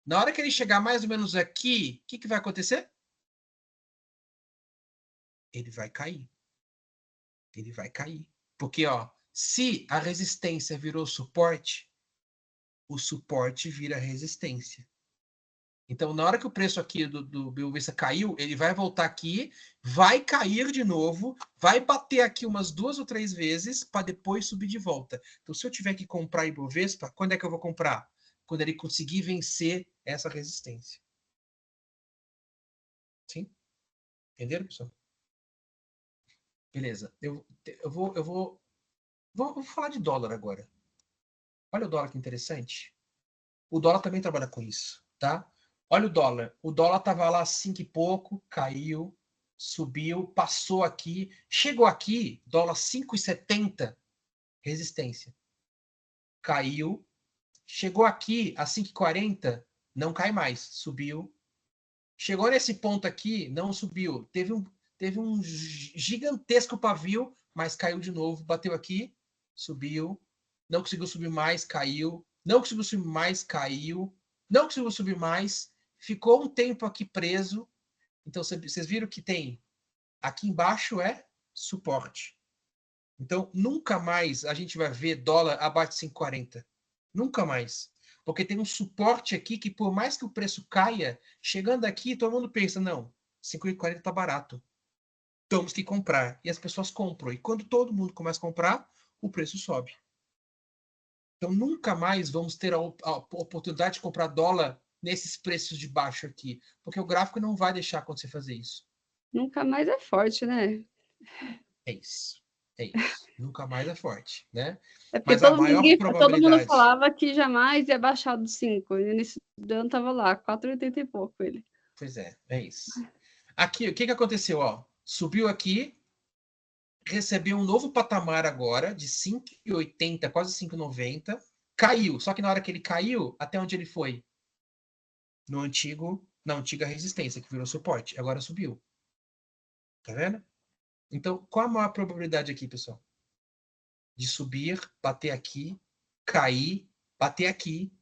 na hora que ele chegar mais ou menos aqui, o que vai acontecer? Ele vai cair. Ele vai cair. Porque, ó, se a resistência virou suporte, o suporte vira resistência. Então, na hora que o preço aqui do Ibovespa caiu, ele vai voltar aqui, vai cair de novo, vai bater aqui umas 2 ou 3 vezes para depois subir de volta. Então, se eu tiver que comprar Ibovespa, quando é que eu vou comprar? Quando ele conseguir vencer essa resistência. Sim? Entenderam, pessoal? Beleza. Vou falar de dólar agora. Olha o dólar que interessante. O dólar também trabalha com isso, tá? Olha o dólar. O dólar estava lá 5 e pouco, caiu, subiu, passou aqui, chegou aqui, dólar 5,70, resistência. Caiu, chegou aqui a 5,40, não cai mais, subiu. Chegou nesse ponto aqui, não subiu. Teve um gigantesco pavio, mas caiu de novo, bateu aqui, subiu. Não conseguiu subir mais, caiu. Não conseguiu subir mais, caiu. Não conseguiu subir mais, ficou um tempo aqui preso. Então vocês viram que tem aqui embaixo é suporte. Então nunca mais a gente vai ver dólar abaixo de 5,40. Nunca mais. Porque tem um suporte aqui que, por mais que o preço caia, chegando aqui, todo mundo pensa, não, 5,40 está barato. Temos que comprar. E as pessoas compram. E quando todo mundo começa a comprar, o preço sobe. Então nunca mais vamos ter a oportunidade de comprar dólar nesses preços de baixo aqui. Porque o gráfico não vai deixar quando você fazer isso. Nunca mais é forte, né? É isso. É isso. Nunca mais é forte, né? É porque Mas a maior todo mundo probabilidade... falava que jamais ia baixar dos 5. E nesse ano tava lá, 4,80 e pouco ele. Pois é isso. Aqui, o que aconteceu? Ó, subiu aqui, recebeu um novo patamar agora, de 5,80, quase 5,90. Caiu. Só que na hora que ele caiu, até onde ele foi? Na antiga resistência, que virou suporte. Agora subiu. Tá vendo? Então, qual a maior probabilidade aqui, pessoal? De subir, bater aqui, cair, bater aqui,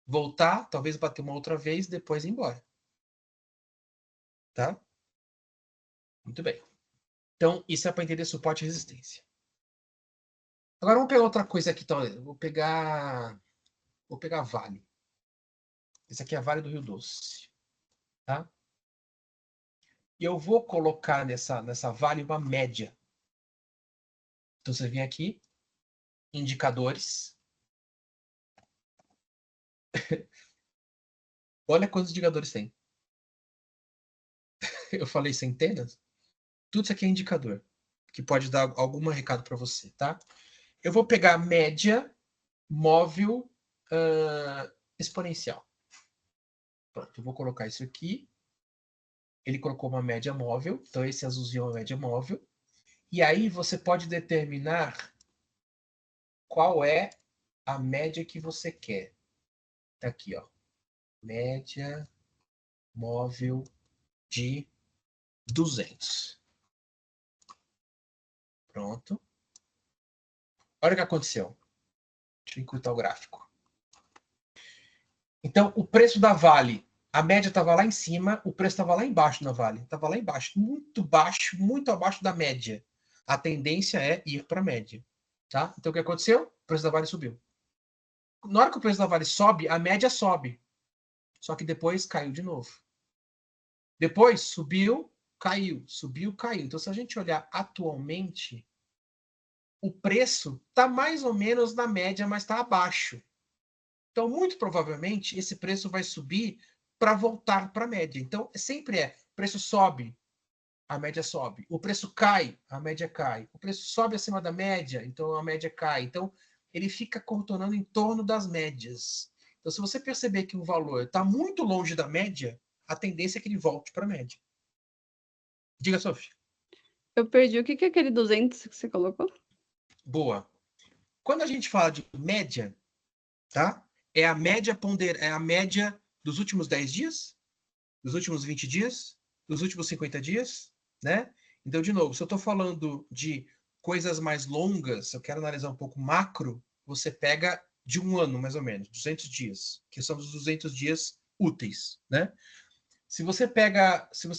voltar, talvez bater uma outra vez, depois ir embora. Tá? Muito bem. Então, isso é para entender suporte e resistência. Agora vamos pegar outra coisa aqui. Então, vou pegar Vale. Esse aqui é a Vale do Rio Doce. Tá? E eu vou colocar nessa Vale uma média. Então, você vem aqui, indicadores. Olha quantos indicadores tem. Eu falei centenas? Tudo isso aqui é indicador, que pode dar algum recado para você, tá? Eu vou pegar a média móvel exponencial. Pronto, eu vou colocar isso aqui. Ele colocou uma média móvel, então esse azulzinho é uma média móvel. E aí você pode determinar qual é a média que você quer. Tá aqui, ó. Média móvel de 200. Pronto. Olha o que aconteceu. Deixa eu encurtar o gráfico. Então, o preço da Vale, a média estava lá em cima, o preço estava lá embaixo na Vale. Estava lá embaixo, muito baixo, muito abaixo da média. A tendência é ir para a média. Tá? Então, o que aconteceu? O preço da Vale subiu. Na hora que o preço da Vale sobe, a média sobe. Só que depois caiu de novo. Depois subiu, caiu, subiu, caiu. Então, se a gente olhar atualmente, o preço está mais ou menos na média, mas está abaixo. Então, muito provavelmente, esse preço vai subir para voltar para a média. Então, sempre o preço sobe, a média sobe. O preço cai, a média cai. O preço sobe acima da média, então a média cai. Então, ele fica contornando em torno das médias. Então, se você perceber que o valor está muito longe da média, a tendência é que ele volte para a média. Diga, Sophie. Eu perdi. O que é aquele 200 que você colocou? Boa. Quando a gente fala de média, tá? É a média dos últimos 10 dias, dos últimos 20 dias, dos últimos 50 dias, né? Então, de novo, se eu estou falando de coisas mais longas, eu quero analisar um pouco macro, você pega de um ano, mais ou menos, 200 dias, que são os 200 dias úteis, né? Se você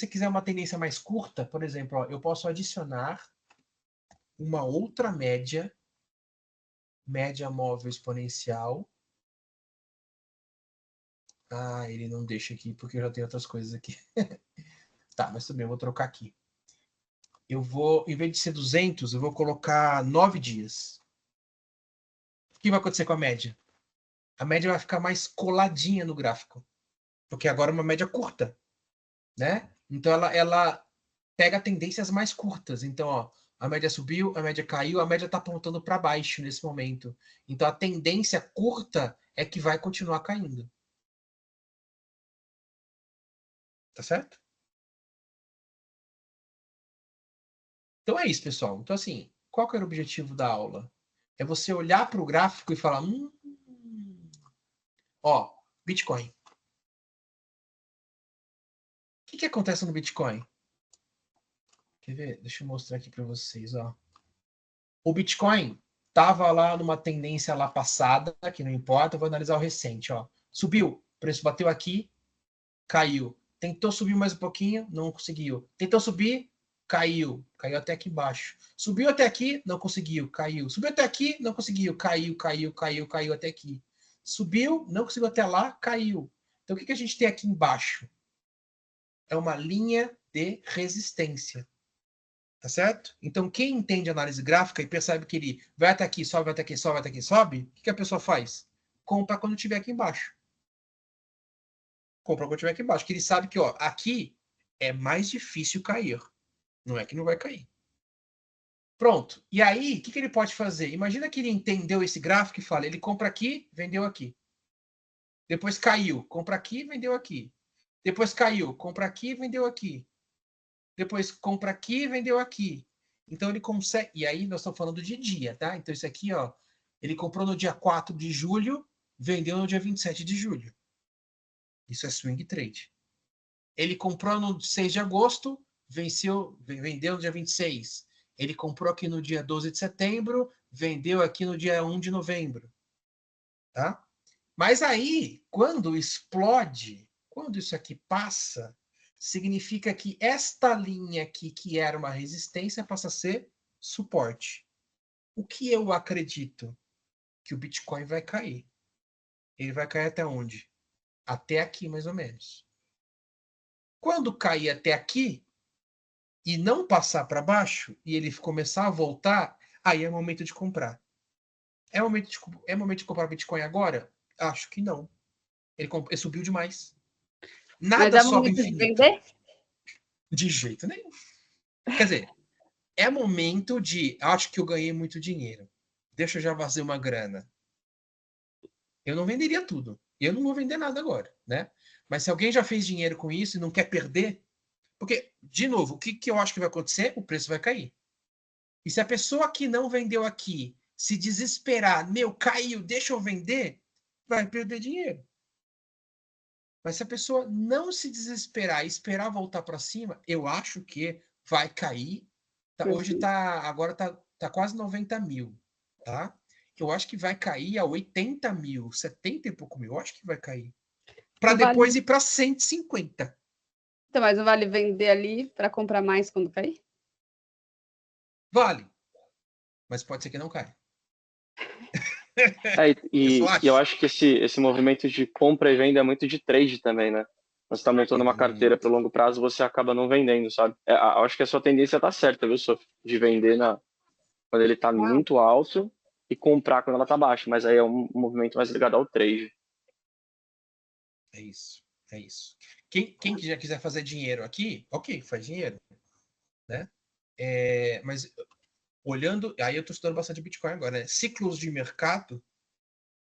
quiser uma tendência mais curta, por exemplo, ó, eu posso adicionar uma outra média móvel exponencial. Ah, ele não deixa aqui porque eu já tenho outras coisas aqui. Tá, mas também eu vou trocar aqui. Eu vou, em vez de ser 200, eu vou colocar 9 dias. O que vai acontecer com a média? A média vai ficar mais coladinha no gráfico, porque agora é uma média curta, né? Então ela pega tendências mais curtas. Então, ó, a média subiu, a média caiu, a média está apontando para baixo nesse momento. Então a tendência curta é que vai continuar caindo. Tá certo? Então é isso, pessoal. Então, assim, qual que era o objetivo da aula? É você olhar para o gráfico e falar: ó, Bitcoin. O que acontece no Bitcoin? Quer ver? Deixa eu mostrar aqui para vocês. Ó. O Bitcoin estava lá numa tendência lá passada, que não importa, eu vou analisar o recente. Ó. Subiu, o preço bateu aqui, caiu. Tentou subir mais um pouquinho, não conseguiu. Tentou subir, caiu. Caiu até aqui embaixo. Subiu até aqui, não conseguiu, caiu. Subiu até aqui, não conseguiu, caiu, caiu, caiu, caiu até aqui. Subiu, não conseguiu até lá, caiu. Então o que a gente tem aqui embaixo? É uma linha de resistência. Tá certo? Então, quem entende análise gráfica e percebe que ele vai até aqui, sobe, vai até aqui, sobe, vai até aqui, sobe, o que a pessoa faz? Compra quando estiver aqui embaixo. Compra quando estiver aqui embaixo. Que ele sabe que, ó, aqui é mais difícil cair. Não é que não vai cair. Pronto. E aí, o que ele pode fazer? Imagina que ele entendeu esse gráfico e fala, ele compra aqui, vendeu aqui. Depois caiu, compra aqui, vendeu aqui. Depois caiu, compra aqui, vendeu aqui. Depois compra aqui, vendeu aqui. Então ele consegue. E aí nós estamos falando de dia, tá? Então isso aqui, ó, ele comprou no dia 4 de julho, vendeu no dia 27 de julho. Isso é swing trade. Ele comprou no 6 de agosto, vendeu no dia 26. Ele comprou aqui no dia 12 de setembro, vendeu aqui no dia 1 de novembro. Tá? Mas aí, quando explode, quando isso aqui passa, significa que esta linha aqui, que era uma resistência, passa a ser suporte. O que eu acredito? Que o Bitcoin vai cair. Ele vai cair até onde? Até aqui, mais ou menos. Quando cair até aqui e não passar para baixo, e ele começar a voltar, aí é momento de comprar. É momento de comprar Bitcoin agora? Acho que não. Ele subiu demais. Mas Nada é sobe momento de infinito. vender? De jeito nenhum. Quer dizer, é momento de. Acho que eu ganhei muito dinheiro. Deixa eu já fazer uma grana. Eu não venderia tudo. Eu não vou vender nada agora, né? Mas se alguém já fez dinheiro com isso e não quer perder. Porque, de novo, o que eu acho que vai acontecer? O preço vai cair. E se a pessoa que não vendeu aqui se desesperar, meu, caiu, deixa eu vender, vai perder dinheiro. Mas se a pessoa não se desesperar e esperar voltar para cima, eu acho que vai cair. Hoje agora tá quase 90 mil, tá? Eu acho que vai cair a 80 mil, 70 e pouco mil. Eu acho que vai cair. Para depois ir para 150. Então, mas não vale vender ali para comprar mais quando cair? Vale. Mas pode ser que não caia. Eu só E eu acho. acho que esse movimento de compra e venda é muito de trade também, né? Você está montando uma carteira para longo prazo, você acaba não vendendo, sabe? Eu acho que a sua tendência tá certa, viu, Sof? De vender quando ele tá muito alto e comprar quando ela tá baixa, mas aí é um movimento mais ligado ao trade. É isso. É isso. Quem já quiser fazer dinheiro aqui, ok, faz dinheiro, né? Mas olhando, aí eu estou estudando bastante Bitcoin agora, né? Ciclos de mercado,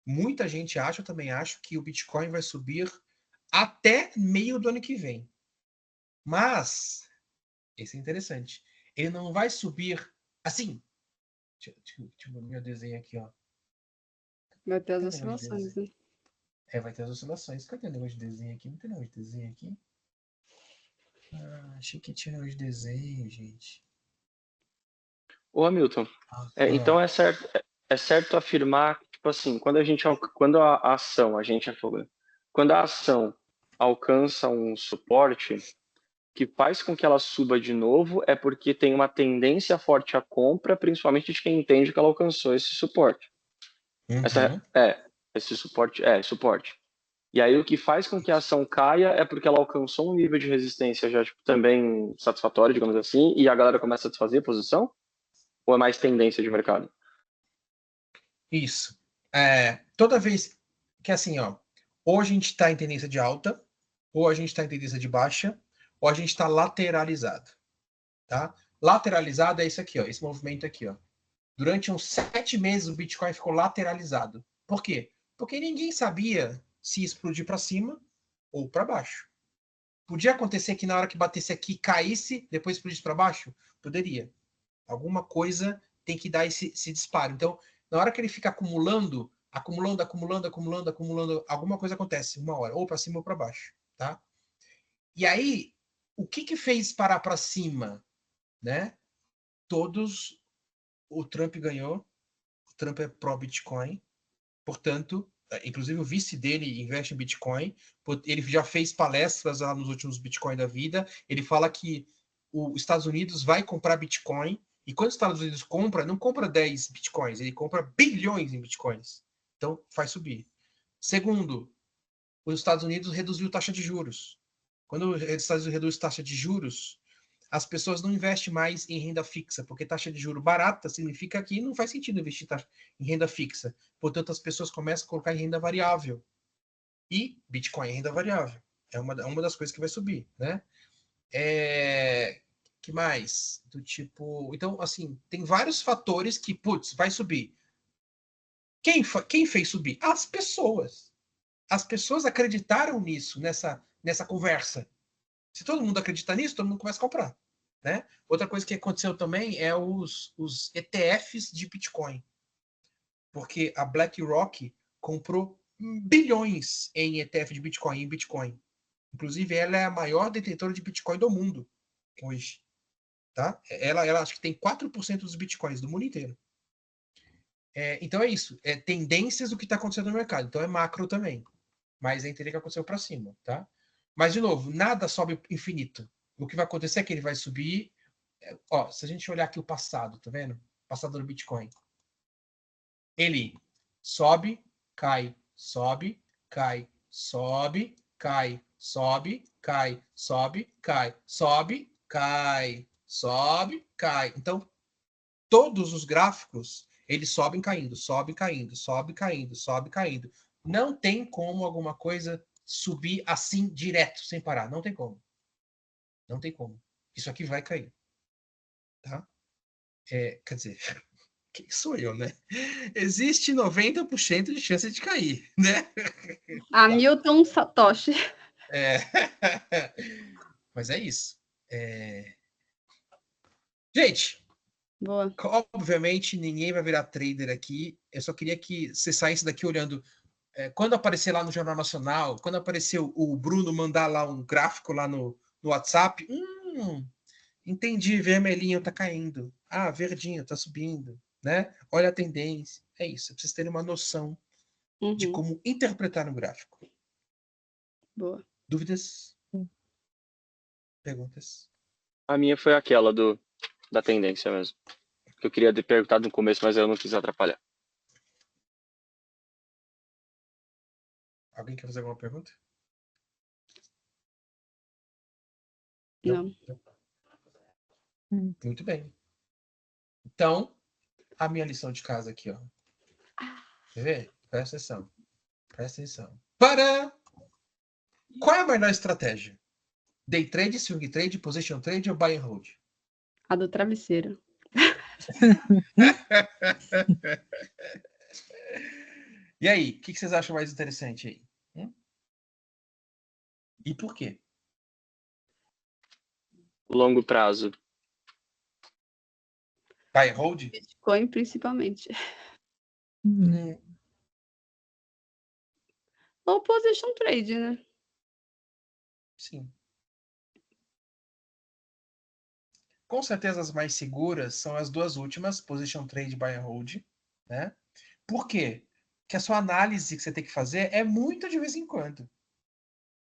muita gente acha, eu também acho, que o Bitcoin vai subir até meio do ano que vem. Mas, esse é interessante, ele não vai subir assim. Deixa eu ver meu desenho aqui, ó. Vai ter as Cadê o negócio de oscilações, desenho? né? Vai ter as oscilações. Cadê o negócio de desenho aqui? Não tem negócio de desenho aqui? Achei que tinha negócio de desenho, gente. Ô, Hamilton, então é certo afirmar, tipo assim, quando a ação, quando a ação alcança um suporte que faz com que ela suba de novo, é porque tem uma tendência forte à compra, principalmente de quem entende que ela alcançou esse suporte. Uhum. Esse suporte. E aí o que faz com que a ação caia é porque ela alcançou um nível de resistência já tipo, também satisfatório, digamos assim, e a galera começa a desfazer a posição? Ou é mais tendência de mercado? Isso. Toda vez que assim, ó, ou a gente está em tendência de alta, ou a gente está em tendência de baixa, ou a gente está lateralizado, tá? Lateralizado é isso aqui, ó, esse movimento aqui, ó. Durante uns 7 meses o Bitcoin ficou lateralizado. Por quê? Porque ninguém sabia se explodir para cima ou para baixo. Podia acontecer que na hora que batesse aqui caísse, depois explodisse para baixo? Poderia. Alguma coisa tem que dar esse disparo. Então, na hora que ele fica acumulando, alguma coisa acontece uma hora, ou para cima ou para baixo, tá? E aí, o que fez parar para cima, né? O Trump ganhou, o Trump é pró-Bitcoin, portanto, inclusive o vice dele investe em Bitcoin, ele já fez palestras lá nos últimos Bitcoin da vida, ele fala que os Estados Unidos vai comprar Bitcoin, e quando os Estados Unidos compra, não compra 10 Bitcoins, ele compra bilhões em Bitcoins. Então, faz subir. Segundo, os Estados Unidos reduziu taxa de juros. Quando os Estados Unidos reduz taxa de juros, as pessoas não investem mais em renda fixa, porque taxa de juro barata significa que não faz sentido investir em renda fixa. Portanto, as pessoas começam a colocar em renda variável. E Bitcoin é renda variável. É uma das coisas que vai subir, né? Que mais? Do tipo... Então, assim, tem vários fatores que, putz, vai subir. Quem fez subir? As pessoas. As pessoas acreditaram nisso, nessa conversa. Se todo mundo acredita nisso, todo mundo começa a comprar. Né? Outra coisa que aconteceu também é os ETFs de Bitcoin. Porque a BlackRock comprou bilhões em ETF de Bitcoin, em Bitcoin. Inclusive, ela é a maior detentora de Bitcoin do mundo hoje. Tá? Ela acho que tem 4% dos Bitcoins do mundo inteiro. Então é isso. É tendências do que está acontecendo no mercado. Então é macro também. Mas é entender que aconteceu para cima. Tá? Mas, de novo, nada sobe infinito. O que vai acontecer é que ele vai subir. Ó, se a gente olhar aqui o passado, tá vendo? O passado do Bitcoin. Ele sobe, cai, sobe, cai, sobe, cai, sobe, cai, sobe, cai, sobe, cai, sobe, cai. Então, todos os gráficos, eles sobem caindo, sobe caindo, sobe caindo, sobe caindo. Não tem como alguma coisa subir assim direto, sem parar. Não tem como. Não tem como. Isso aqui vai cair. Tá? Quer dizer, quem sou eu, né? Existe 90% de chance de cair, né? Hamilton Satoshi. Mas é isso. Gente, Boa. obviamente ninguém vai virar trader aqui. Eu só queria que você saísse daqui olhando. Quando aparecer lá no Jornal Nacional, quando apareceu o Bruno mandar lá um gráfico lá no WhatsApp, entendi, vermelhinho tá caindo. Ah, verdinho tá subindo, né? Olha a tendência. É isso, vocês terem uma noção de como interpretar um gráfico. Boa. Dúvidas? Perguntas? A minha foi aquela da tendência mesmo. Que eu queria ter perguntado no começo, mas eu não quis atrapalhar. Alguém quer fazer alguma pergunta? Não. Muito bem. Então, a minha lição de casa aqui, ó. Quer ver? Presta atenção. Presta atenção. Qual é a melhor estratégia? Day trade, swing trade, position trade ou buy and hold? A do travesseiro. E aí, o que vocês acham mais interessante aí? E por quê? Longo prazo. Buy and hold? Bitcoin, principalmente. Ou position trade, né? Sim. Com certeza as mais seguras são as duas últimas, position trade e buy and hold, né? Por quê? Porque a sua análise que você tem que fazer é muito de vez em quando.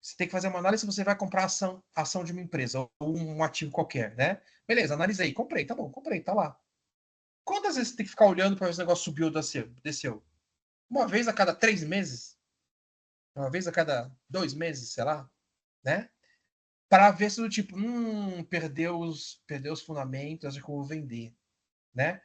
Você tem que fazer uma análise se você vai comprar ação de uma empresa ou um ativo qualquer, né? Beleza, analisei, comprei, tá bom, comprei, tá lá. Quantas vezes você tem que ficar olhando para ver se o negócio subiu ou desceu? Uma vez a cada 3 meses? Uma vez a cada 2 meses, sei lá, né? Para ver se do tipo, perdeu os fundamentos, acho que eu vou vender, né?